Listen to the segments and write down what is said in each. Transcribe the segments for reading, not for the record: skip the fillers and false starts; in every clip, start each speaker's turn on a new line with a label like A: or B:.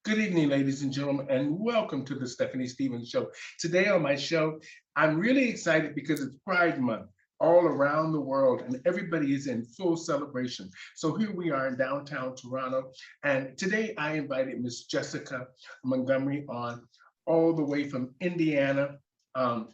A: Good evening, ladies and gentlemen, and welcome to the Stephanie Stevens Show. Today on my show, I'm really excited because it's Pride Month all around the world, and everybody is in full celebration. So here we are in downtown Toronto, and today I invited Miss Jessica Montgomery on, all the way from Indiana, and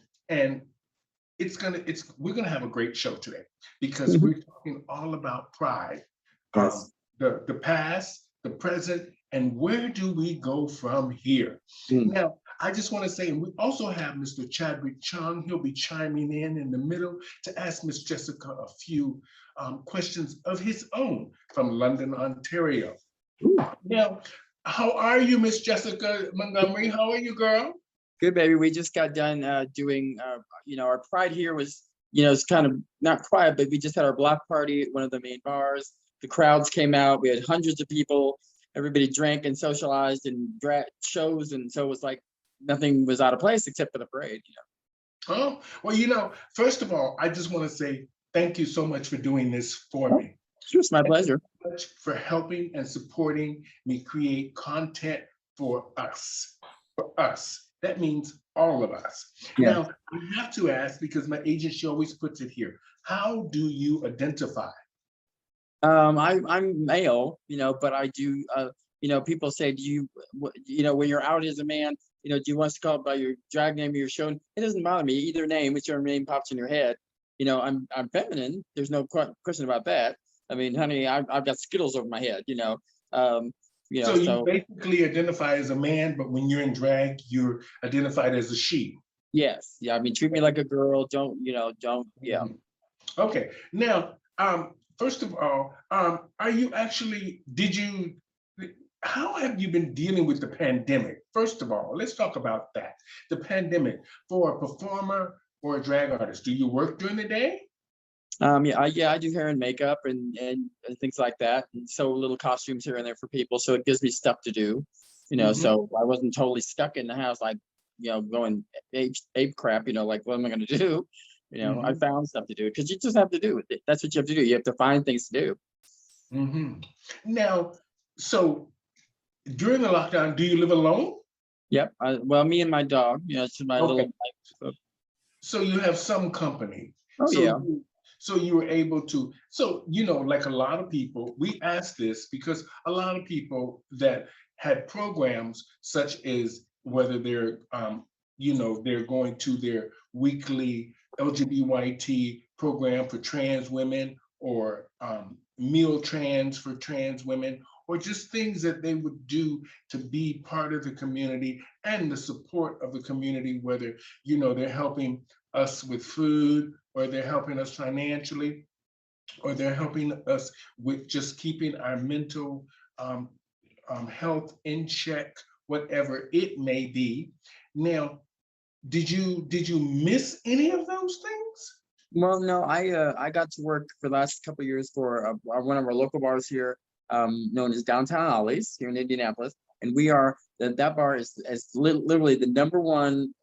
A: we're gonna have a great show today because
B: Mhm.
A: we're talking all about pride, um,
B: Yes.
A: the past, the present, and where do we go from here?
B: Mm.
A: Now, I just want to say, and we also have Mr. Chadwick Chung. He'll be chiming in the middle to ask Miss Jessica a few questions of his own from London, Ontario.
B: Ooh.
A: Now, how are you, Miss Jessica Montgomery? How are you, girl?
B: Good, baby. We just got done doing, our pride here was, it's kind of not quiet, but we just had our block party at one of the main bars. The crowds came out. We had hundreds of people. Everybody drank and socialized and shows, and so it was like nothing was out of place except for the parade.
A: Oh, well, first of all, I just want to say thank you so much for doing this for
B: Oh,
A: me.
B: sure, it's my
A: Thank
B: pleasure.
A: you much for helping and supporting me create content for us. For us. That means all of us.
B: Yeah.
A: Now, I have to ask because my agent, she always puts it here. How do you identify?
B: I'm male, but I do. People say, do you, when you're out as a man, do you want us to call it by your drag name or your show? It doesn't bother me either name, whichever name pops in your head. I'm feminine. There's no question about that. I mean, honey, I've got Skittles over my head. Um,
A: So you
B: so
A: basically identify as a man, but when you're in drag, you're identified as a she.
B: yes, yeah. I mean, treat me like a girl. Don't. Yeah.
A: Mhm. Okay. Now, first of all, are you actually, how have you been dealing with the pandemic? First of all, let's talk about that. The pandemic for a performer or a drag artist. Do you work during the day?
B: I do hair and makeup and things like that, and so little costumes here and there for people. So it gives me stuff to do,
A: Mhm.
B: So I wasn't totally stuck in the house, like going ape crap. Like what am I going to do? I
A: Mhm.
B: found stuff to do because you just have to do it. That's what you have to do. You have to find things to do.
A: Mhm. Now, so during the lockdown, do you live alone?
B: Yep. Well, me and my dog. It's my
A: Okay.
B: little.
A: So you have some company.
B: Oh
A: So
B: yeah.
A: you were able to, like a lot of people, we asked this because a lot of people that had programs such as whether they're going to their weekly LGBT program for trans women or meal trans for trans women, or just things that they would do to be part of the community and the support of the community, whether they're helping us with food, or they're helping us financially, or they're helping us with just keeping our mental um, health in check, whatever it may be. Now, did you miss any of those things?
B: Well, no, I got to work for the last couple of years for one of our local bars here, known as Downtown Ollie's here in Indianapolis, and that bar is literally the number one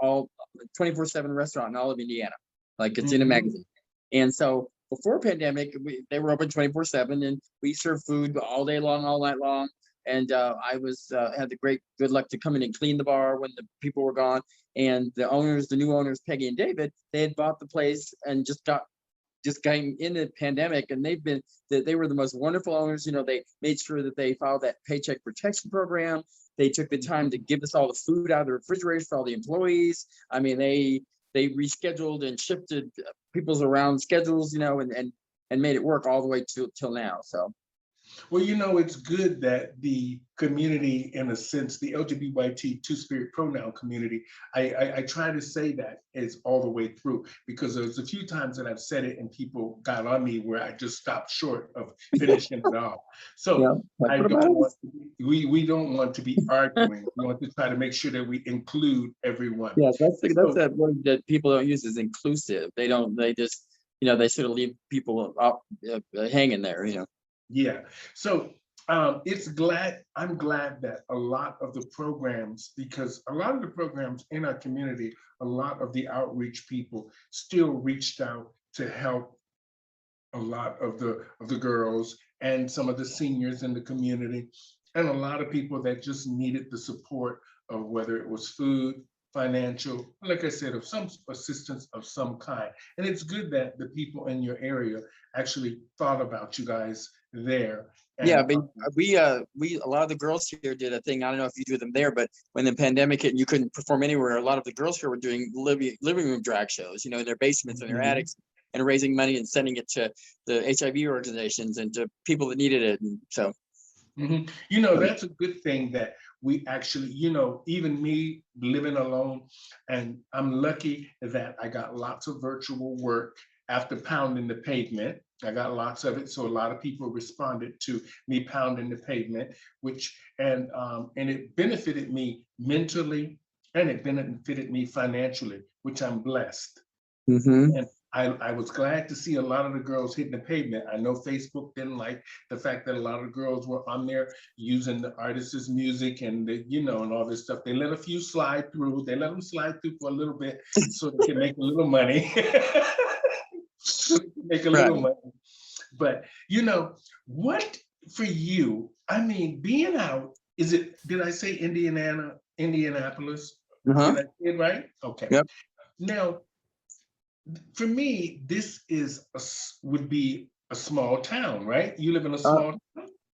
B: all 24/7 restaurant in all of Indiana. Like it's in a
A: Mhm.
B: magazine, and so before pandemic, they were open 24/7, and we served food all day long, all night long. And I was had the good luck to come in and clean the bar when the people were gone, and the new owners, Peggy and David, they had bought the place and just came in the pandemic, and they were the most wonderful owners. They made sure that they followed that paycheck protection program. They took the time to give us all the food out of the refrigerators for all the employees. I mean, they rescheduled and shifted people's around schedules, and made it work all the way till now. So
A: Well, it's good that the community, in a sense, the LGBT two-spirit pronoun community, I try to say that is all the way through, because there's a few times that I've said it and people got on me where I just stopped short of finishing it off.
B: yeah,
A: So
B: like
A: I
B: what
A: don't
B: about
A: want
B: us?
A: we don't want to be arguing. We want to try to make sure that we include everyone.
B: Yeah, that's
A: So
B: that word that people don't use is inclusive. They don't. They just they sort of leave people up, hanging there.
A: yeah. So I'm glad that a lot of the programs, because a lot of the programs in our community, a lot of the outreach people still reached out to help a lot of the girls and some of the seniors in the community. and a lot of people that just needed the support of whether it was food, financial, like I said, of some assistance of some kind. And it's good that the people in your area actually thought about you guys there.
B: Yeah,
A: And
B: but we a lot of the girls here did a thing. I don't know if you do them there, but when the pandemic hit and you couldn't perform anywhere, a lot of the girls here were doing living room drag shows, in their basements and their
A: Mhm.
B: attics, and raising money and sending it to the HIV organizations and to people that needed it. And so,
A: That's a good thing that we actually, even me living alone, and I'm lucky that I got lots of virtual work after pounding the pavement. I got lots of it, so a lot of people responded to me pounding the pavement, which and it benefited me mentally and it benefited me financially, which I'm blessed.
B: mhm.
A: And I was glad to see a lot of the girls hitting the pavement. I know Facebook didn't like the fact that a lot of girls were on there using the artist's music and and all this stuff. They let a few slide through. They let them slide through for a little bit so they can make a little money. So they can make a little
B: Right.
A: money. But what for you? I mean, being out, did I say Indianapolis?
B: Uh-huh.
A: Did I say it right? Okay.
B: Yep.
A: Now, for me, this would be a small town, right? You live in a
B: Uh,
A: small town?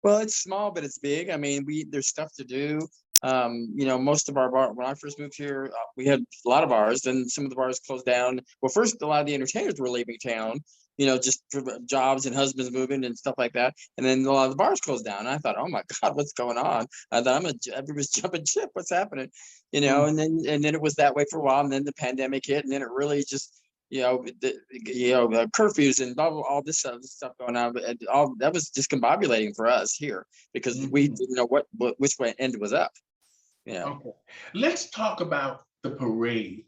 B: well, it's small, but it's big. I mean, there's stuff to do. Most of our when I first moved here, we had a lot of bars. Then some of the bars closed down. Well, first, a lot of the entertainers were leaving town. Just for jobs and husbands moving and stuff like that. And then a lot of the bars closed down. And I thought, oh my God, what's going on? I thought everybody's jumping ship. What's happening?
A: Mm.
B: And then it was that way for a while. And then the pandemic hit, and then it really just curfews and blah, blah, all this stuff going on. But all that was discombobulating for us here because we
A: Mhm.
B: didn't know which way end was up.
A: Okay. Let's talk about the parade.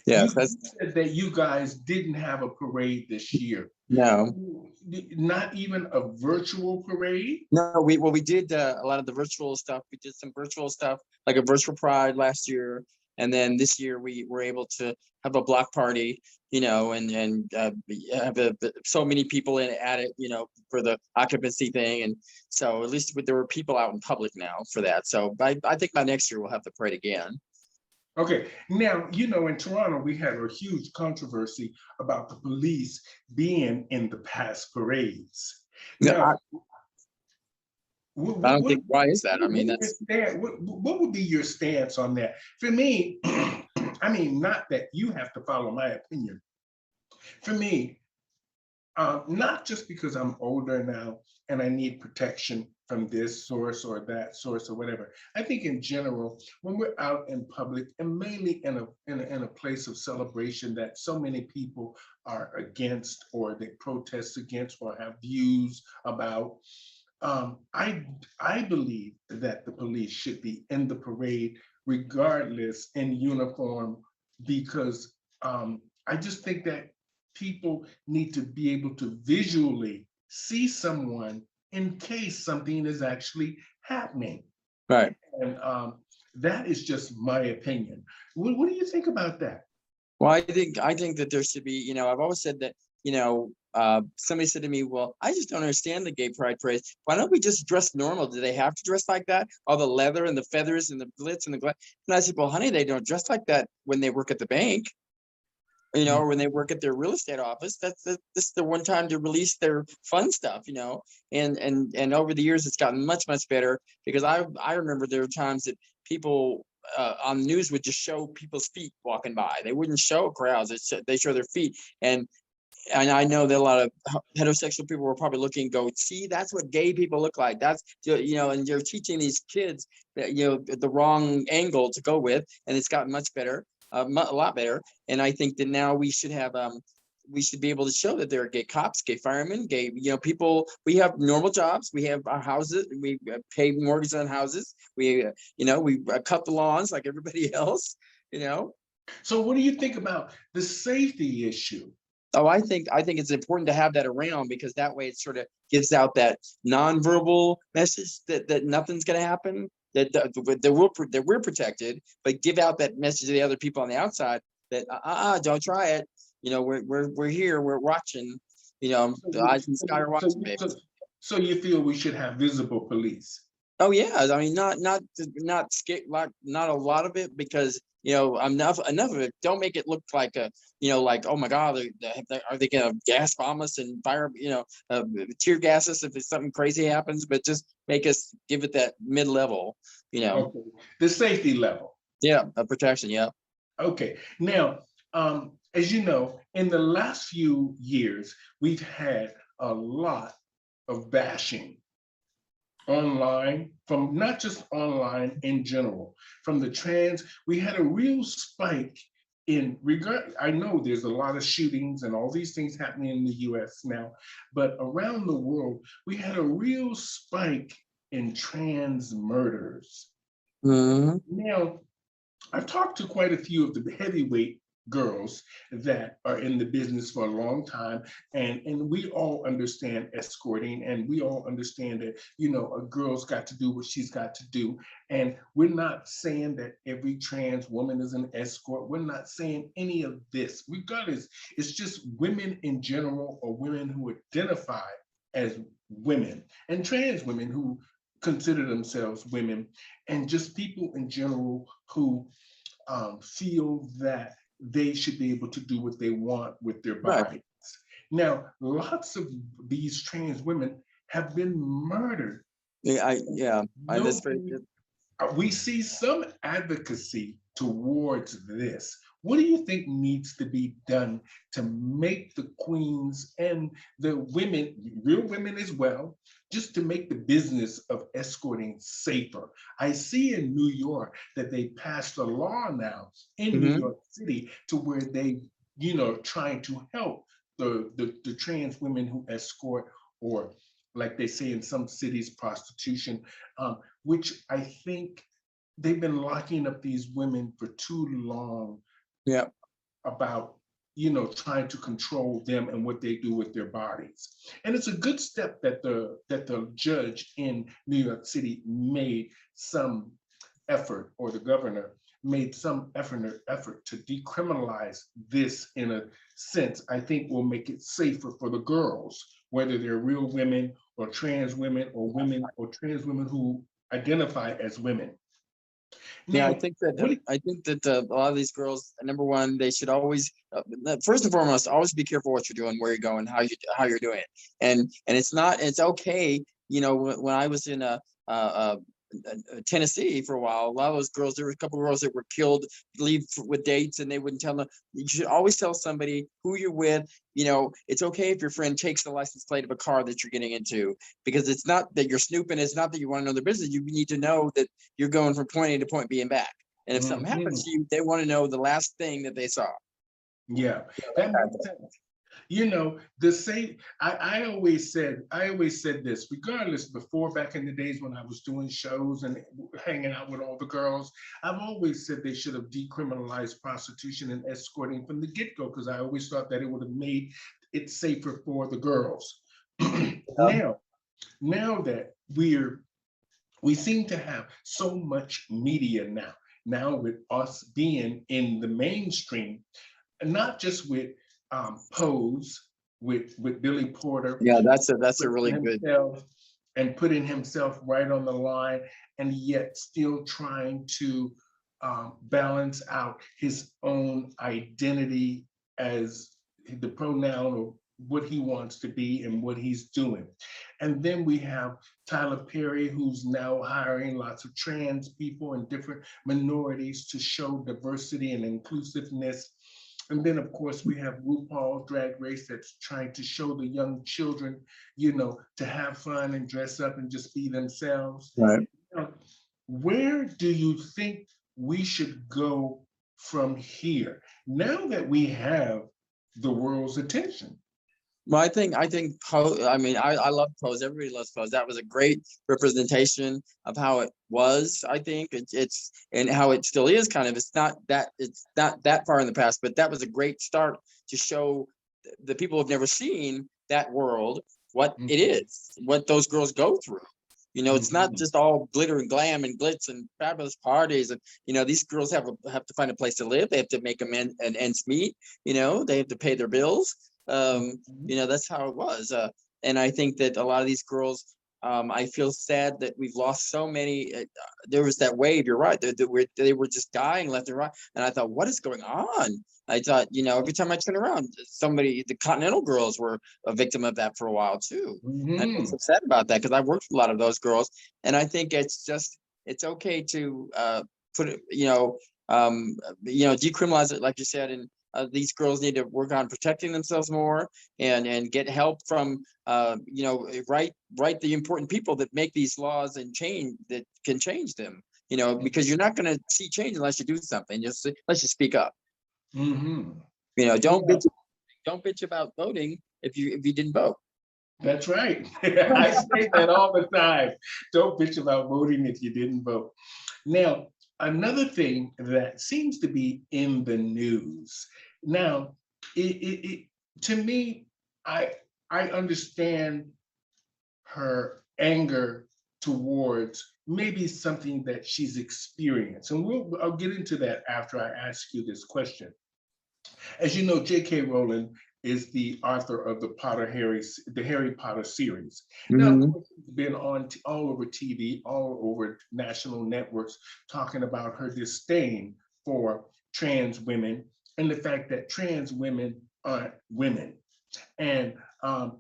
B: Yes,
A: You
B: that's
A: said that you guys didn't have a parade this year.
B: no.
A: Not even a virtual parade?
B: No, we did a lot of the virtual stuff. We did some virtual stuff, like a virtual Pride last year, and then this year we were able to have a block party, and have so many people at it, for the occupancy thing, and so at least there were people out in public now for that. So I think by next year we'll have the parade again.
A: Okay, now, in Toronto, we had a huge controversy about the police being in the past parades.
B: No,
A: Now,
B: I don't think. Why is that? I mean, that's
A: what would be your stance on that? For me, I mean, not that you have to follow my opinion. For me, not just because I'm older now and I need protection from this source or that source or whatever. I think in general, when we're out in public and mainly in a place of celebration that so many people are against or they protest against or have views about, I believe that the police should be in the parade regardless in uniform because I just think that people need to be able to visually see someone in case something is actually happening.
B: right.
A: And that is just my opinion. What do you think about that?
B: Well, I think that there should be, I've always said that, somebody said to me, well, I just don't understand the gay pride parade. Why don't we just dress normal? Do they have to dress like that? All the leather and the feathers and the glitz and the glass. And I said, well, honey, they don't dress like that when they work at the bank, or when they work at their real estate office. This is the one time to release their fun stuff, and over the years it's gotten much, much better because I remember there were times that people on the news would just show people's feet walking by. They wouldn't show crowds. They show their feet. And I know that a lot of heterosexual people were probably looking and go, see, that's what gay people look like. That's, and you're teaching these kids that, the wrong angle to go with. And it's gotten much better, a lot better. And I think that now we should be able to show that there are gay cops, gay firemen, gay, people. We have normal jobs. We have our houses. We pay mortgages on houses. We cut the lawns like everybody else,
A: So what do you think about the safety issue?
B: Oh, I think it's important to have that around because that way it sort of gives out that nonverbal message that nothing's going to happen, that we're protected, but give out that message to the other people on the outside that don't try it. We're here, we're watching. The eyes in the sky are watching, baby.
A: So you feel we should have visible police?
B: Oh yeah, I mean, not a lot of it, because enough of it. Don't make it look like like, oh my God, are they gonna gas bomb us and fire, tear gas us if it's something crazy happens? But just make us give it that mid level,
A: Okay, the safety level.
B: yeah, of protection. Yeah.
A: Okay, now, as you know, in the last few years, we've had a lot of bashing online, from not just online in general, from the trans. We had a real spike in regard. I know there's a lot of shootings and all these things happening in the US now, but around the world, we had a real spike in trans murders.
B: Mhm.
A: Now, I've talked to quite a few of the heavyweight girls that are in the business for a long time, and we all understand escorting, and we all understand that, a girl's got to do what she's got to do. And we're not saying that every trans woman is an escort. We're not saying any of this. Regardless, it's just women in general, or women who identify as women, and trans women who consider themselves women, and just people in general who feel that they should be able to do what they want with their
B: Right.
A: bodies. Now, lots of these trans women have been murdered.
B: That's
A: Nobody, we see some advocacy towards this. What do you think needs to be done to make the queens and the women, real women as well, just to make the business of escorting safer? I see in New York that they passed a law now in New
B: Mhm.
A: York City to where they, trying to help the trans women who escort, or like they say in some cities, prostitution, which I think they've been locking up these women for too long
B: Yeah.
A: about, trying to control them and what they do with their bodies. And it's a good step that the judge in New York City made some effort, or the governor made some effort to decriminalize this. In a sense, I think will make it safer for the girls, whether they're real women or trans women, or women or trans women who identify as women.
B: Yeah,
A: Now, what?
B: I think that a lot of these girls, number one, they should always, first and foremost, always be careful what you're doing, where you're going, how you're doing it, and it's okay. When I was in Tennessee for a while, a lot of those girls, there were a couple of girls that were killed, leave with dates, and they wouldn't tell them. You should always tell somebody who you're with. It's okay if your friend takes the license plate of a car that you're getting into, because it's not that you're snooping. It's not that you want to know their business. You need to know that you're going from point A to point B and back. And if something happens
A: Mhm.
B: to you, they want to know the last thing that they saw.
A: Yeah, that makes sense. The same. I always said this, regardless, before, back in the days when I was doing shows and hanging out with all the girls, I've always said they should have decriminalized prostitution and escorting from the get-go, because I always thought that it would have made it safer for the girls. now, now that we seem to have so much media now with us being in the mainstream, and not just with Pose, with Billy Porter,
B: Yeah, that's a
A: putting
B: really good.
A: himself putting himself right on the line, and yet still trying to balance out his own identity as the pronoun, or what he wants to be and what he's doing. And then we have Tyler Perry, who's now hiring lots of trans people and different minorities to show diversity and inclusiveness. And then, of course, we have RuPaul's Drag Race, that's trying to show the young children, to have fun and dress up and just be themselves.
B: Right.
A: Now, where do you think we should go from here, now that we have the world's attention?
B: Well, I think Pose. I mean, I love Pose. Everybody loves Pose. That was a great representation of how it was. I think it's and how it still is. Kind of. It's not that far in the past, but that was a great start to show the people who've never seen that world what it
A: Mhm,
B: is, what those girls go through. It's not
A: mhm,
B: just all glitter and glam and glitz and fabulous parties. And these girls have to find a place to live. They have to make an ends meet. They have to pay their bills.
A: mhm,
B: That's how it was. And I think that a lot of these girls, I feel sad that we've lost so many. There was that wave. You're right. They were just dying left and right. And I thought, what is going on? I thought, every time I turn around, the Continental girls were a victim of that for a while too. I was
A: Mhm.
B: upset about that because I worked with a lot of those girls, and I think it's okay to put it, decriminalize it, like you said, and these girls need to work on protecting themselves more and get help from right the important people that make these laws and change that can change them. Because you're not going to see change unless you do something. Let's just speak up.
A: Mhm.
B: Don't
A: Yeah,
B: bitch about voting if you didn't vote.
A: that's right. I say that all the time. Don't bitch about voting if you didn't vote. Now, another thing that seems to be in the news now, it to me, I I understand her anger towards maybe something that she's experienced, and I'll get into that after I ask you this question. As you know, J.K. Rowling is the author of the Harry Potter series. Now, of
B: Mm-hmm.
A: course, she's been on all over TV, all over national networks, talking about her disdain for trans women and the fact that trans women aren't women. And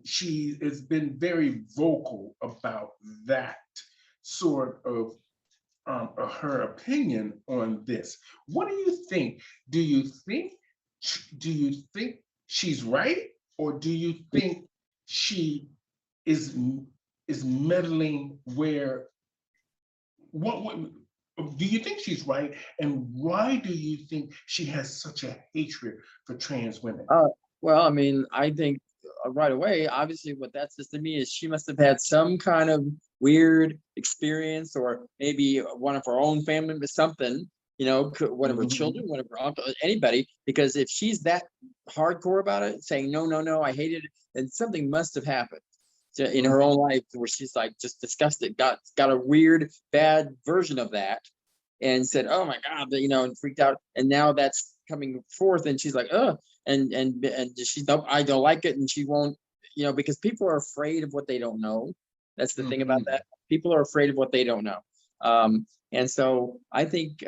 A: she has been very vocal about that sort of her opinion on this. What do you think? Do you think do you think she's right, or do you think she is is meddling where what do you think she's right, and why do you think she has such a hatred for trans women?
B: Well, I mean, I think right away, obviously, what that says to me is she must have had some kind of weird experience, or maybe one of her own family members, something, one of her children,
A: Mhm.
B: one of her uncle, anybody, because if she's that hardcore about it, saying, no, no, no, I hated it, then something must have happened in her own
A: Mhm.
B: life where she's like just disgusted, got a weird, bad version of that and said, "Oh my God," and freaked out. And now that's coming forth, and she's like, "Oh," and she's no, I don't like it, and she won't, because people are afraid of what they don't know. That's the thing about that.
A: Mhm.
B: People are afraid of what they don't know, and so I think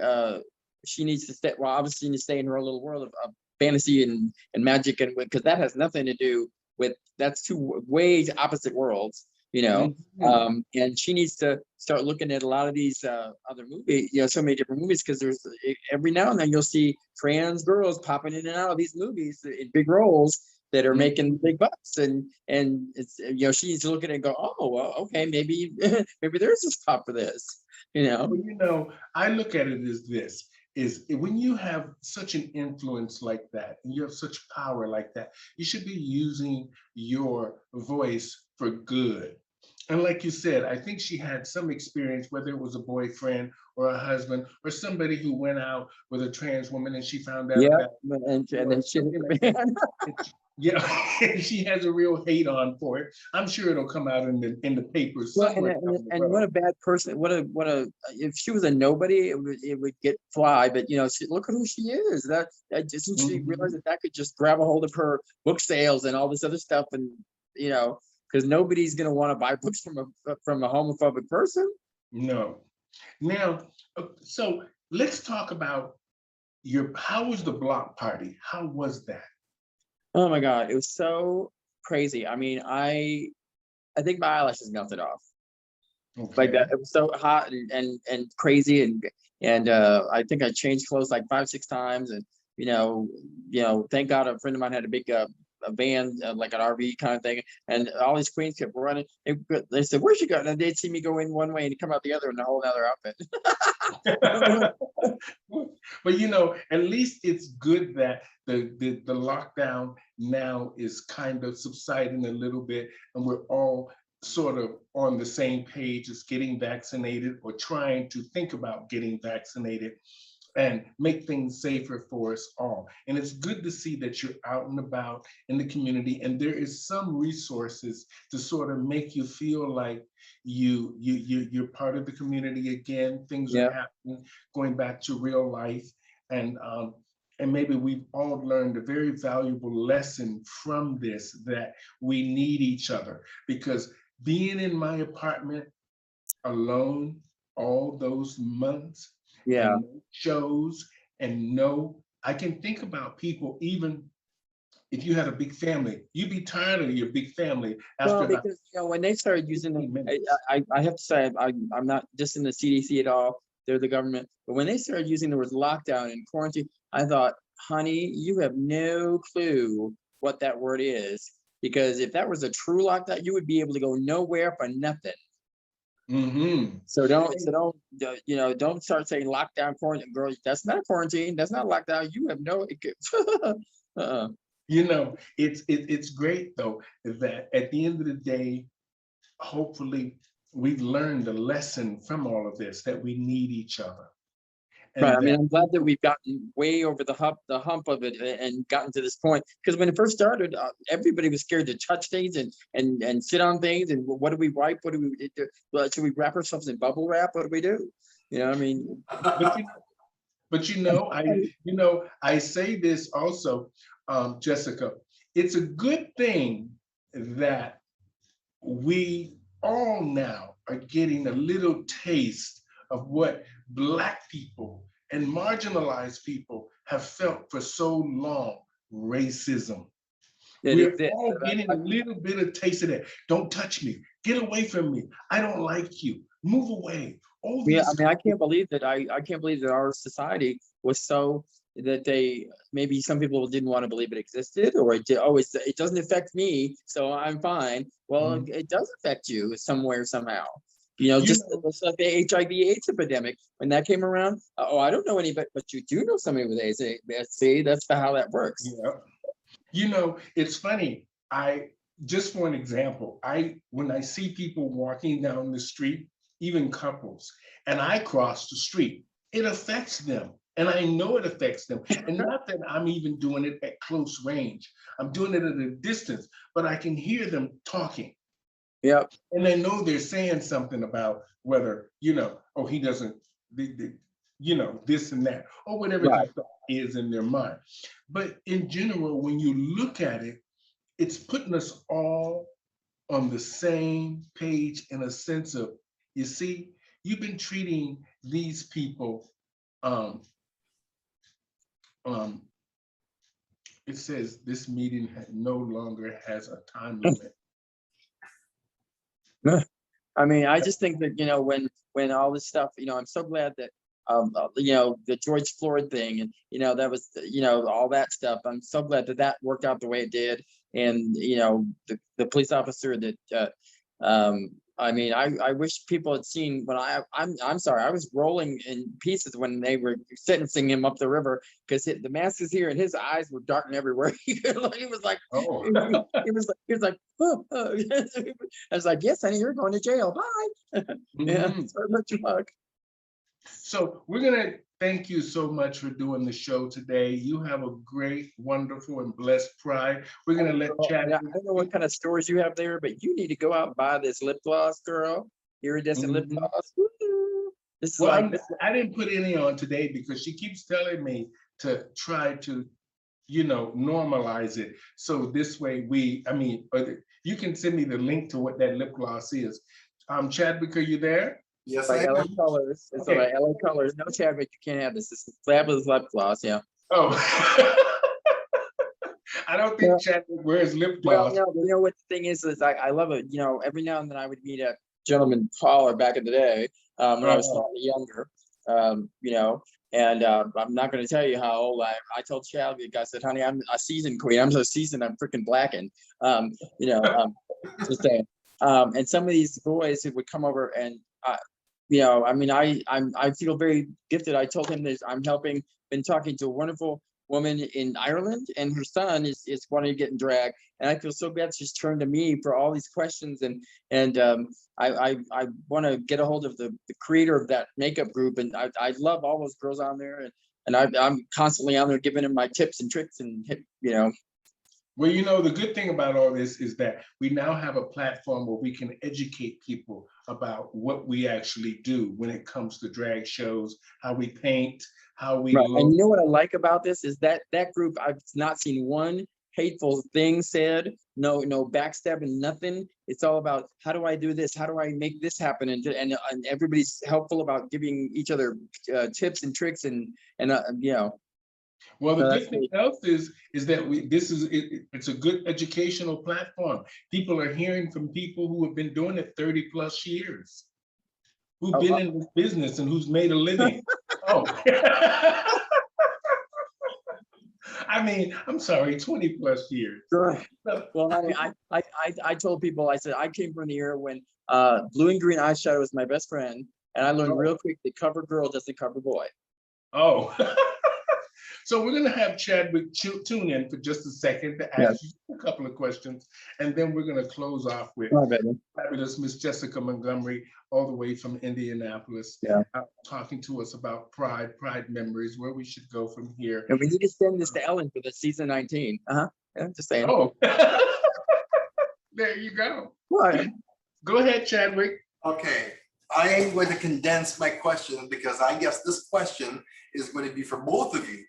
B: she needs to stay. Well, obviously, she needs to stay in her little world of fantasy and magic, and because that has nothing to do with that's two way opposite worlds.
A: Mhm.
B: And she needs to start looking at a lot of these other movies, so many different movies, because there's every now and then you'll see trans girls popping in and out of these movies in big roles that are making
A: Mhm.
B: big bucks, and it's she needs to look at it and go, oh, well, okay, maybe maybe there's a spot for this, you know.
A: Well, I look at it as this is when you have such an influence like that and you have such power like that, you should be using your voice for good. And like you said, I think she had some experience, whether it was a boyfriend or a husband or somebody who went out with a trans woman and she found out
B: Yeah,
A: that,
B: and then shit hit
A: something like
B: the
A: that.
B: fan.
A: Yeah, she has a real hate on for it. I'm sure it'll come out in the papers
B: Well,
A: somewhere down the
B: and what
A: road.
B: a bad person! What a if she was a nobody, it would get fly. But look at who she is. That doesn't she realize
A: Mhm.
B: that could just grab a hold of her book sales and all this other stuff, and because nobody's gonna want to buy books from a homophobic person.
A: No. Now, so let's talk about how was the block party? How was that?
B: Oh my God, it was so crazy. I mean, I think my eyelashes melted off. Like that,
A: Okay.
B: it was so hot and crazy, and I think I changed clothes like 5 6 times, and thank God a friend of mine had a big a van, like an RV kind of thing, and all these queens kept running. They said, "Where's she going?" And they'd see me go in one way and come out the other in a whole other outfit.
A: But at least it's good that the lockdown now is kind of subsiding a little bit, and we're all sort of on the same page as getting vaccinated or trying to think about getting vaccinated and make things safer for us all. And it's good to see that you're out and about in the community, and there is some resources to sort of make you feel like you're part of the community again. Things are
B: Yeah,
A: happening, going back to real life, and maybe we've all learned a very valuable lesson from this, that we need each other, because being in my apartment alone all those months
B: Yeah.
A: and no shows and no, I can think about people, even if you had a big family, you'd be tired of your big family
B: Well,
A: after about
B: because when they started using
A: 15
B: them,
A: minutes.
B: I have to say I'm not dissing the CDC at all. They're the government, but when they started using the words lockdown and quarantine, I thought, honey, you have no clue what that word is. Because if that was a true lockdown, you would be able to go nowhere for nothing.
A: Mhm.
B: So don't don't start saying lockdown, quarantine, girl. That's not quarantine. That's not lockdown. You have no. uh-uh.
A: You know, it's great though that at the end of the day, hopefully we've learned a lesson from all of this, that we need each other
B: Right.
A: and
B: I mean,
A: that
B: I'm glad that
A: people,
B: we've gotten way over the hump of it and gotten to this point. Because when it first started, everybody was scared to touch things and sit on things. And what do we wipe? What do we do? Well, should we wrap ourselves in bubble wrap? What do we do? I mean,
A: but I say this also, Jessica, it's a good thing that we all now are getting a little taste of what Black people and marginalized people have felt for so long, racism.
B: it
A: We're
B: exists.
A: all getting a little bit of taste of that. Don't touch me. Get away from me. I don't like you. Move away. All
B: Yeah, I
A: these.
B: mean, I can't believe that our society was so that they maybe some people didn't want to believe it existed, or it did. Oh, it doesn't affect me, so I'm fine. Well,
A: Mhm.
B: it does affect you somewhere somehow.
A: You
B: Just
A: know,
B: like the HIV/AIDS epidemic when that came around. Oh, I don't know anybody, but you do know somebody with AIDS. See, that's how that works.
A: yeah. It's funny. I just for an example, when I see people walking down the street, even couples, and I cross the street, it affects them. And I know it affects them. And not that I'm even doing it at close range. I'm doing it at a distance, but I can hear them talking.
B: Yep.
A: And I know they're saying something about whether, oh, he doesn't, this and that, or whatever the
B: Right.
A: thought is in their mind. But in general, when you look at it, it's putting us all on the same page in a sense of, you see, you've been treating these people, um, um, it says this meeting no longer has a time limit.
B: I mean, I just think that when all this stuff, I'm so glad that the George Floyd thing, and that was all that stuff. I'm so glad that that worked out the way it did, and the police officer that I mean, I wish people had seen when I'm sorry, I was rolling in pieces when they were sentencing him up the river, because the mask is here and his eyes were darting everywhere. He was like,
A: Oh.
B: he was like, oh, oh. I was like, yes, honey, you're going to jail. Bye. Yeah,
A: Mhm.
B: sorry about your luck.
A: So we're going to thank you so much for doing the show today. You have a great, wonderful, and blessed Pride. We're going to let
B: Girl,
A: Chad.
B: yeah, I don't know what kind of stores you have there, but you need to go out and buy this lip gloss, girl. Iridescent lip
A: Mhm.
B: gloss. Woo-hoo. This is
A: Well,
B: like this.
A: I didn't put any on today because she keeps telling me to try to, normalize it. So this way you can send me the link to what that lip gloss is. Chadwick, are you there?
C: Yes,
B: By
C: I
B: LA
C: am.
B: Colors. It's by
A: Okay.
B: LA Colors. No, Chadwick, you can't have this. This is fabulous lip gloss. Yeah.
A: Oh. I don't think
B: Well,
A: Chadwick wears lip
B: well,
A: gloss.
B: what the thing is I love it. Every now and then I would meet a gentleman caller back in the day when I was
A: Uh,
B: slightly younger. And I'm not going to tell you how old I told Chadwick. I said, honey, I'm a seasoned queen. I'm so seasoned, I'm freaking blackened. Just saying. And some of these boys who would come over and I mean, I feel very gifted. I told him that been talking to a wonderful woman in Ireland, and her son is wanting to get in drag. And I feel so bad she's turned to me for all these questions. And I want to get a hold of the creator of that makeup group. And I love all those girls on there. And I'm constantly on there giving them my tips and tricks and.
A: Well, the good thing about all this is that we now have a platform where we can educate people about what we actually do when it comes to drag shows, how we paint, how we
B: Right. And
A: look.
B: you know what I like about this is that group, I've not seen one hateful thing said, no backstabbing, nothing. it's all about how do I do this? How do I make this happen? And everybody's helpful about giving each other tips and tricks and you know.
A: Well, the
B: So
A: good
B: that's
A: thing
B: me.
A: else is that it's a good educational platform. People are hearing from people who have been doing it 30 plus years, who've
B: Oh,
A: been in this business and who's made a living. Oh. I mean, I'm sorry, 20 plus years.
B: sure.
A: So,
B: Well, I told people, I said I came from the era when blue and green eyeshadow was my best friend, and I learned real quick that cover girl doesn't cover boy.
A: oh. So we're going to have Chadwick tune in for just a second to
B: Yeah.
A: ask you a couple of questions, and then we're going to close off with
B: All right, baby.
A: fabulous Miss Jessica Montgomery, all the way from Indianapolis,
B: Yeah.
A: talking to us about pride memories, where we should go from here.
B: And we need to send this to Ellen for the season 19. Yeah, just saying.
A: Oh, there you go.
B: What?
A: Go ahead, Chadwick.
C: Okay, I am going to condense my question because I guess this question is going to be for both of you.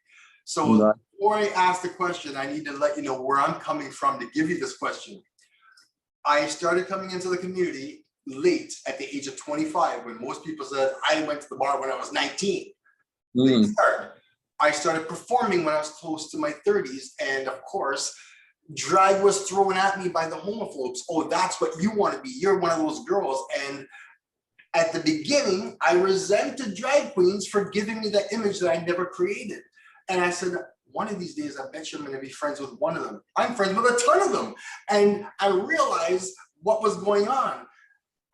C: So
B: Right.
C: before I ask the question, I need to let you know where I'm coming from to give you this question. I started coming into the community late at the age of 25, when most people said I went to the bar when I was 19. Late start. I started performing when I was close to my 30s, and of course, drag was thrown at me by the homophobes. Oh, that's what you want to be. You're one of those girls. And at the beginning, I resented drag queens for giving me that image that I never created. And I said, one of these days, I bet you I'm going to be friends with one of them. I'm friends with a ton of them. And I realized what was going on.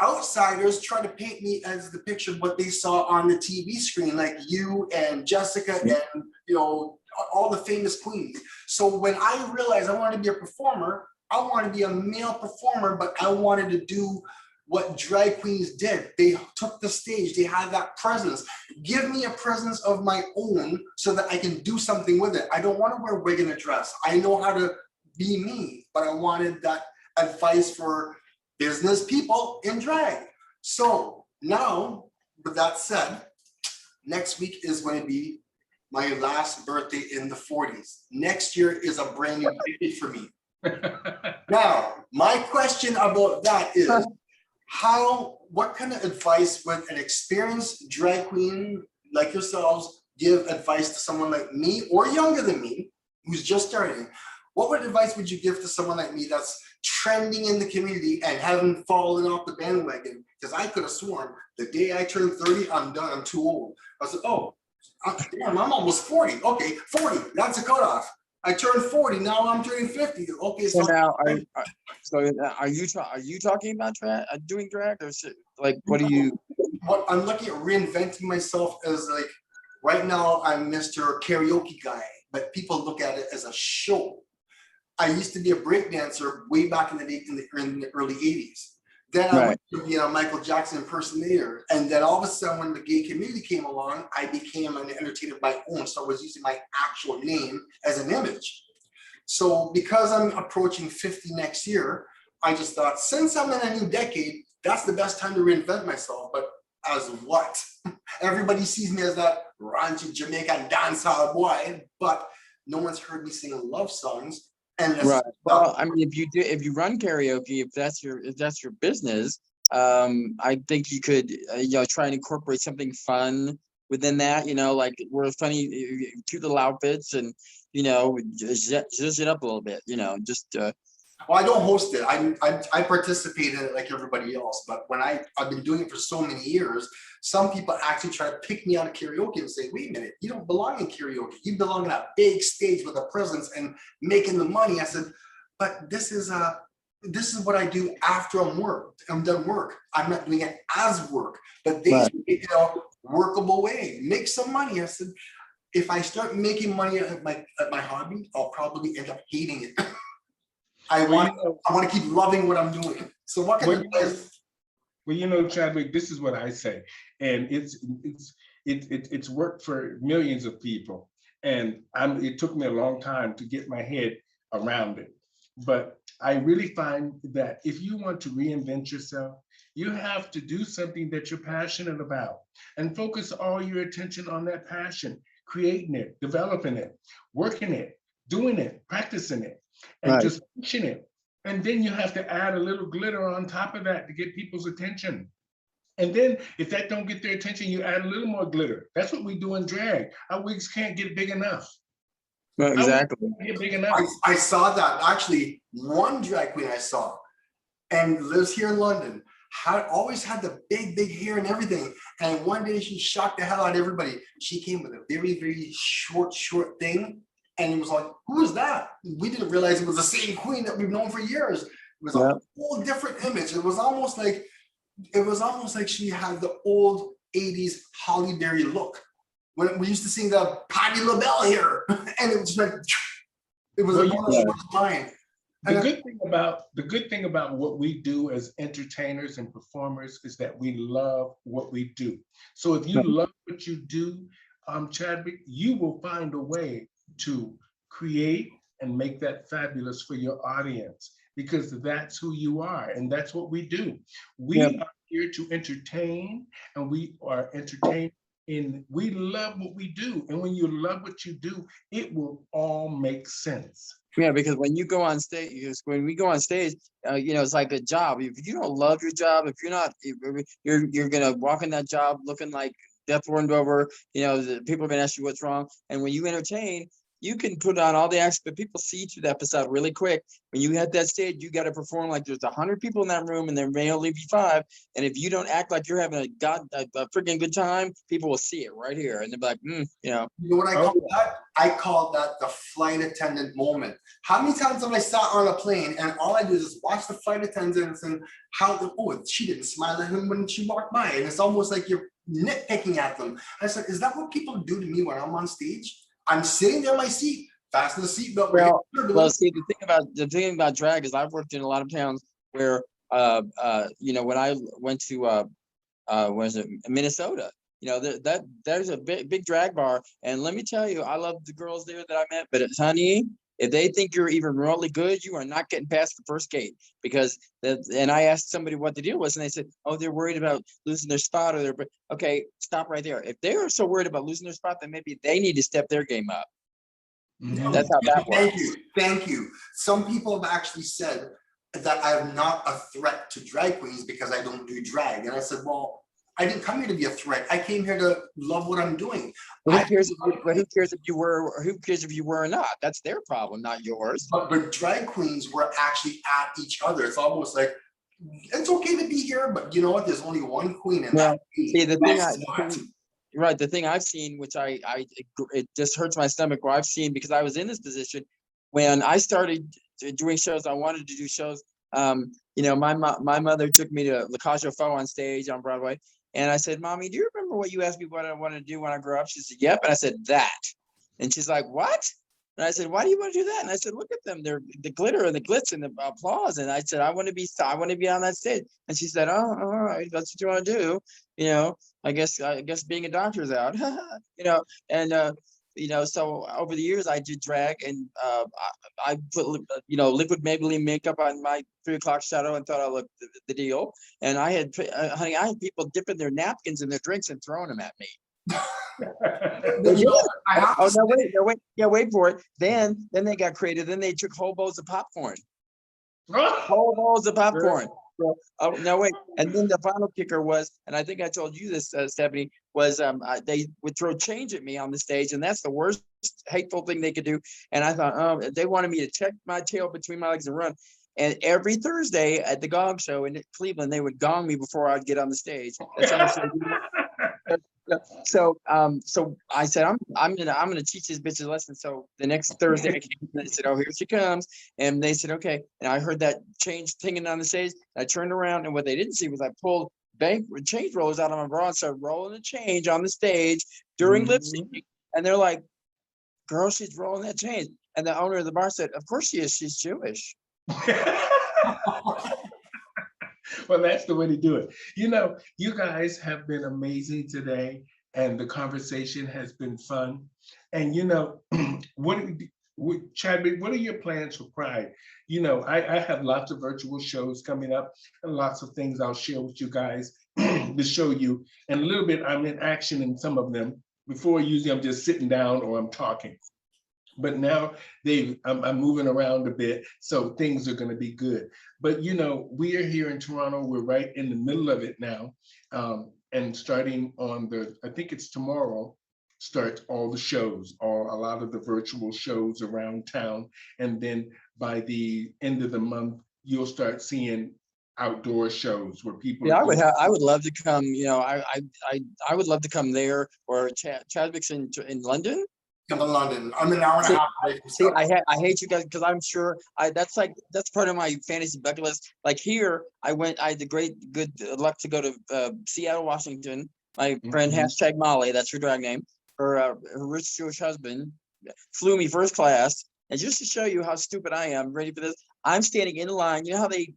C: Outsiders try to paint me as the picture of what they saw on the TV screen, like you and Jessica and, you know, all the famous queens. So when I realized I wanted to be a performer, I wanted to be a male performer, but I wanted to do what drag queens did. They took the stage, they had that presence. Give me a presence of my own so that I can do something with it. I don't want to wear a wig and a dress. I know how to be me, but I wanted that advice for business people in drag. So now, with that said, next week is going to be my last birthday in the 40s. Next year is a brand new decade for me. Now, my question about that is, what kind of advice would an experienced drag queen like yourselves give advice to someone like me or younger than me who's just starting? What advice would you give to someone like me that's trending in the community and haven't fallen off the bandwagon? Because I could have sworn the day I turned 30, I'm done, I'm too old. I said, oh, damn, I'm almost 40. Okay, 40, that's a cutoff. I turned 40, now I'm turning 50. Okay,
B: So now, are you talking about doing drag, or like what do you?
C: What I'm looking at reinventing myself as, like, right now I'm Mr. Karaoke guy, but people look at it as a show. I used to be a break dancer way back in the day, in the early 80s. Then I went to be a Michael Jackson impersonator. And then all of a sudden, when the gay community came along, I became an entertainer of my own. So I was using my actual name as an image. So because I'm approaching 50 next year, I just thought, since I'm in a new decade, that's the best time to reinvent myself. But as what? Everybody sees me as that raunchy Jamaican dancehall boy, but no one's heard me sing love songs. And
B: Right. Well, I mean, if you run karaoke, if that's your business, I think you could try and incorporate something fun within that. Like we're funny, cute little outfits, and zhuzh it up a little bit.
C: Well, I don't host it. I participate in it like everybody else. But when I've been doing it for so many years, some people actually try to pick me out of karaoke and say, wait a minute, you don't belong in karaoke. You belong on a big stage with a presence and making the money. I said, but this is what I do after I'm done work. I'm not doing it as work, but they make it a workable way, make some money. I said, if I start making money at my hobby, I'll probably end up hating it. I want to keep loving what I'm doing. So what can
A: Well, Chadwick, this is what I say, and it's worked for millions of people, and it took me a long time to get my head around it. But I really find that if you want to reinvent yourself, you have to do something that you're passionate about and focus all your attention on that passion, creating it, developing it, working it, doing it, practicing it, and just pushing it And then you have to add a little glitter on top of that to get people's attention. And then if that don't get their attention, you add a little more glitter. That's what we do in drag. Our wigs can't get big enough.
B: Well,
A: Our wigs
B: exactly.
A: can't get big enough.
C: I saw that, actually, one drag queen I saw, and lives here in London, always had the big hair and everything. And one day she shocked the hell out of everybody. She came with a very short thing. And it was like, who is that? We didn't realize it was the same queen that we've known for years. It was
B: Yeah.
C: a whole different image. It was almost like she had the old 80s Holly Berry look. When we used to sing the Patti LaBelle here. And it was just like, it was
A: Well,
C: a short line.
A: The good thing about what we do as entertainers and performers is that we love what we do. So if you love what you do, Chadwick, you will find a way to create and make that fabulous for your audience, because that's who you are and that's what we do. We are here to entertain, and we are entertained. We love what we do, and when you love what you do, it will all make sense.
B: Yeah, because when you go on stage, when we go on stage, it's like a job. If you don't love your job, if you're not, you're gonna walk in that job looking like death warmed over. The people are gonna ask you what's wrong. And when you entertain, you can put on all the acts, but people see through that facade really quick. When you hit that stage, you got to perform like there's 100 people in that room, and there may only be 5. And if you don't act like you're having a freaking good time, people will see it right here, and they'll be like,
C: You know what I call that? I call that the flight attendant moment. How many times have I sat on a plane and all I do is just watch the flight attendants and she didn't smile at him when she walked by, and it's almost like you're nitpicking at them. I said, is that what people do to me when I'm on stage? I'm sitting there in my seat, fasten the seatbelt.
B: Well, see, the thing about drag is I've worked in a lot of towns where, when I went to, Minnesota, there's a big drag bar, and let me tell you, I love the girls there that I met, but honey, if they think you're even remotely good, you are not getting past the first gate, because and I asked somebody what the deal was, and they said, oh, they're worried about losing their spot, okay, stop right there. If they are so worried about losing their spot, then maybe they need to step their game up. That's how that works.
C: Thank you. Some people have actually said that I'm not a threat to drag queens because I don't do drag. And I said, well, I didn't come here to be a threat. I came here to love what I'm doing.
B: Well, who cares if you were, or who cares if you were or not? That's their problem, not yours.
C: But drag queens were actually at each other. It's almost like, it's okay to be here, but you know what? There's only one queen in that.
B: See, the thing I've seen, which it just hurts my stomach, where I've seen, because I was in this position when I started doing shows. I wanted to do shows. My mother took me to La Cage aux Folles on stage on Broadway. And I said, Mommy, do you remember what you asked me what I wanted to do when I grow up? She said, yep. And I said, that. And she's like, what? And I said, why do you want to do that? And I said, look at them. They're the glitter and the glitz and the applause. And I said, I want to be on that stage. And she said, oh, all right, that's what you want to do. I guess being a doctor is out, so over the years I did drag, and I put, liquid Maybelline makeup on my 3 o'clock shadow and thought I looked the deal. And I had people dipping their napkins in their drinks and throwing them at me. Wait for it. Then they got creative. Then they took whole bowls of popcorn. Whole bowls of popcorn. No, wait. And then the final kicker was, and I think I told you this, Stephanie, was they would throw change at me on the stage, and that's the worst hateful thing they could do. And I thought, they wanted me to check my tail between my legs and run. And every Thursday at the Gong Show in Cleveland, they would gong me before I'd get on the stage. That's how much So I said, I'm gonna teach these bitches a lesson. So the next Thursday, I came, and they said, oh, here she comes. And they said, okay. And I heard that change tinging on the stage. I turned around, and what they didn't see was I pulled change rollers out of my bra and started rolling the change on the stage during lip syncing. And they're like, girl, she's rolling that change. And the owner of the bar said, of course she is. She's Jewish.
A: Well, that's the way to do it. You guys have been amazing today, and the conversation has been fun. And Chadwick, what are your plans for Pride? I have lots of virtual shows coming up, and lots of things I'll share with you guys to show you. And a little bit, I'm in action in some of them. Before, usually I'm just sitting down or I'm talking. But now I'm moving around a bit, so things are going to be good. But you know, we are here in Toronto. We're right in the middle of it now, and starting on I think it's tomorrow, starts all the shows, or a lot of the virtual shows around town, and then by the end of the month, you'll start seeing outdoor shows where people.
B: Yeah, I would love to come. You know, I would love to come there, or Chadwick's in London.
C: Come to London. I'm an hour and a half away from
B: See,
C: Scotland.
B: I hate you guys because I'm sure that's part of my fantasy bucket list. Like here, I had the good luck to go to Seattle, Washington. My friend
A: Mhm.
B: #Molly, that's her drag name. Her rich Jewish husband flew me first class, and just to show you how stupid I am, ready for this, I'm standing in line. You know how they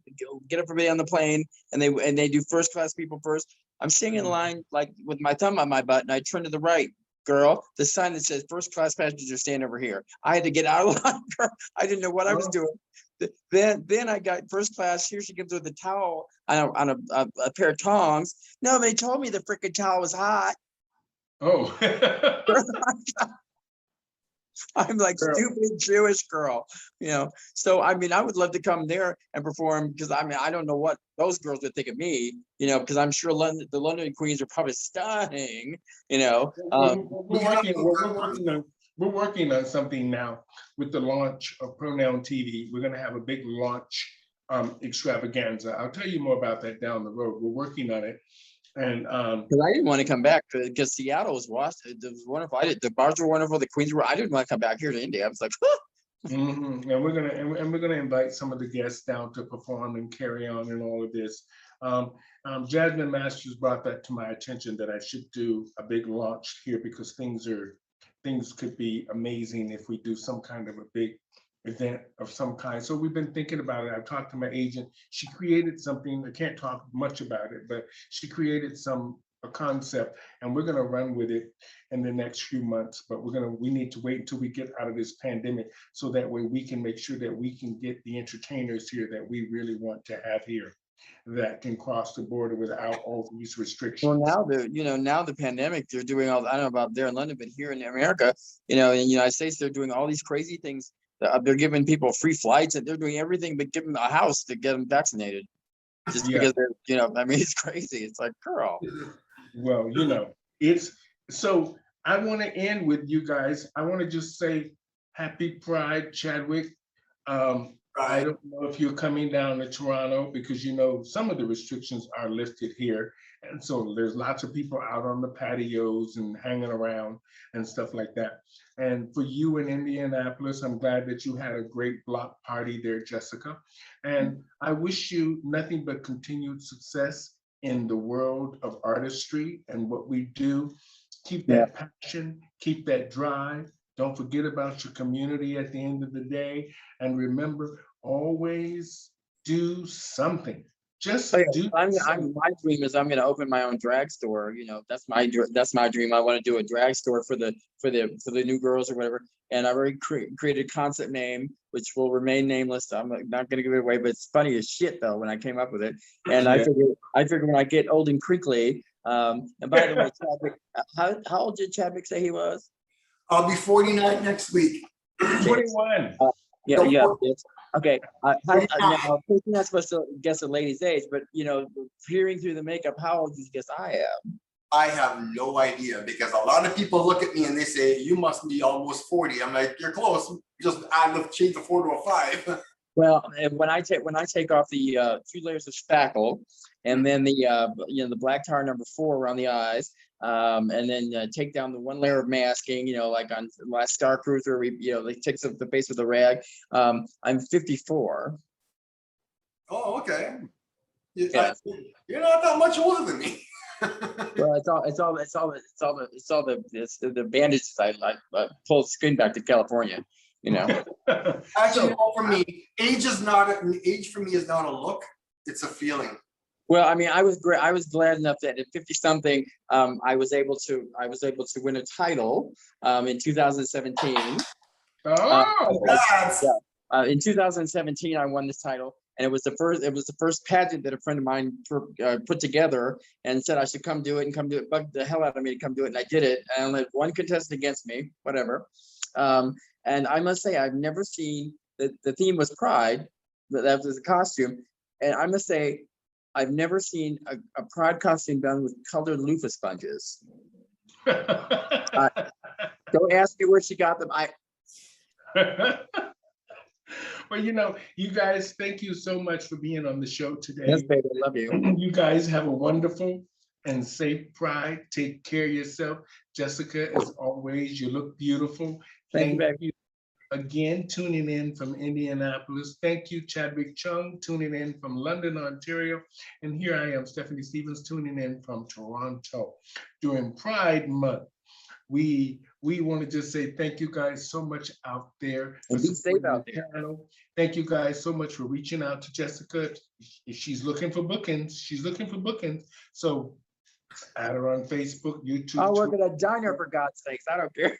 B: get everybody on the plane and they do first class people first. I'm standing in line like with my thumb on my butt, and I turn to the right. Girl, the sign that says first class passengers stand over here. I had to get out of line, girl. I didn't know what I was doing. Then I got first class. Here she comes with a towel on a pair of tongs. No, they told me the freaking towel was hot.
A: Oh.
B: I'm like
A: Girl.
B: stupid Jewish girl, you know. So I mean, I would love to come there and perform, because I mean, I don't know what those girls would think of me, you know, because I'm sure the London Queens are probably stunning, you know.
A: We're working on something now with the launch of Pronoun TV. We're going to have a big launch extravaganza. I'll tell you more about that down the road. We're working on it. And
B: because I didn't want to come back, because Seattle was wonderful. The bars were wonderful. The Queens were. I didn't want to come back here to India. I was like,
A: and we're gonna invite some of the guests down to perform and carry on and all of this. Jasmine Masters brought that to my attention, that I should do a big launch here, because things could be amazing if we do some kind of a big event of some kind. So we've been thinking about it. I've talked to my agent. She created something. I can't talk much about it, but she created a concept, and we're going to run with it in the next few months. But we need to wait until we get out of this pandemic, so that way we can make sure that we can get the entertainers here that we really want to have here, that can cross the border without all these restrictions.
B: well, now the pandemic, they're doing all. I don't know about there in London, but here in America, you know, in the United States, they're doing all these crazy things. They're giving people free flights, and they're doing everything but giving them a house to get them vaccinated, just because they're, you know, I mean, it's crazy. It's like, girl.
A: Well, you know, it's so I want to end with you guys. I want to just say happy Pride, Chadwick. I don't know if you're coming down to Toronto, because you know some of the restrictions are lifted here. And so there's lots of people out on the patios and hanging around and stuff like that. And for you in Indianapolis, I'm glad that you had a great block party there, Jessica. And I wish you nothing but continued success in the world of artistry and what we do. Keep that passion, keep that drive. Don't forget about your community at the end of the day. And remember, always do something. Just do something.
B: My dream is I'm going to open my own drag store. You know, that's my dream. I want to do a drag store for the new girls or whatever. And I already created a concept name, which will remain nameless. I'm not going to give it away, but it's funny as shit though when I came up with it. And I figured when I get old and crinkly. And by the way, Chadwick, how old did Chadwick say he was?
C: I'll be 49 next week.
A: 21.
B: Yeah. Okay. Now, I'm not supposed to guess a lady's age, but you know, peering through the makeup, how old do you guess I am?
C: I have no idea, because a lot of people look at me and they say, you must be almost 40. I'm like, you're close. Just change the 4 to a 5.
B: Well, when I take off the 2 layers of spackle, and then the black tar number 4 around the eyes, and then take down the 1 layer of masking, you know, like on last Star Cruiser, they takes up the base with the rag. I'm 54.
C: Oh, okay. You're
B: Yeah.
C: not that much older than me.
B: Well, it's all the bandages I pull the skin back to California, you know.
C: Actually, for me, age for me is not a look; it's a feeling.
B: Well, I mean, I was glad enough that at 50 something, I was able to win a title in 2017. In 2017, I won this title, and it was the first pageant that a friend of mine put together, and said I should come do it, bugged the hell out of me to come do it, and I did it. And I only had 1 contestant against me, whatever. And I must say, I've never seen, the theme was pride, but that was the costume. And I must say, I've never seen a pride costume done with colored loofah sponges. Don't ask me where she got them.
A: Well, you guys, thank you so much for being on the show today.
B: Yes, baby, I love you.
A: You guys have a wonderful and safe Pride. Take care of yourself. Jessica, as always, you look beautiful.
B: Thank you, baby.
A: you again tuning in from Indianapolis. Thank you, Chadwick Chung, tuning in from London, Ontario. And here I am, Stephanie Stevens, tuning in from Toronto. During Pride Month, we want to just say thank you guys so much out there.
B: And be safe out there.
A: Thank you guys so much for reaching out to Jessica. If she's looking for bookings, So add her on Facebook, YouTube.
B: I'll work at a diner for God's sakes. I don't care.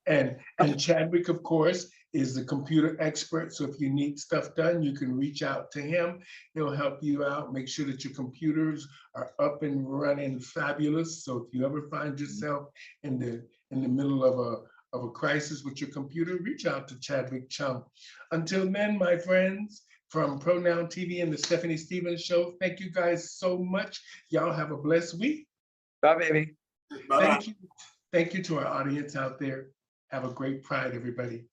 A: And Chadwick, of course, is the computer expert. So if you need stuff done, you can reach out to him. He'll help you out, make sure that your computers are up and running fabulous. So if you ever find yourself in the middle of a crisis with your computer, reach out to Chadwick Chung. Until then, my friends, from Pronoun TV and the Stephanie Stevens Show, thank you guys so much. Y'all have a blessed week.
B: Bye, baby.
C: Bye-bye.
A: Thank you. Thank you to our audience out there. Have a great Pride, everybody.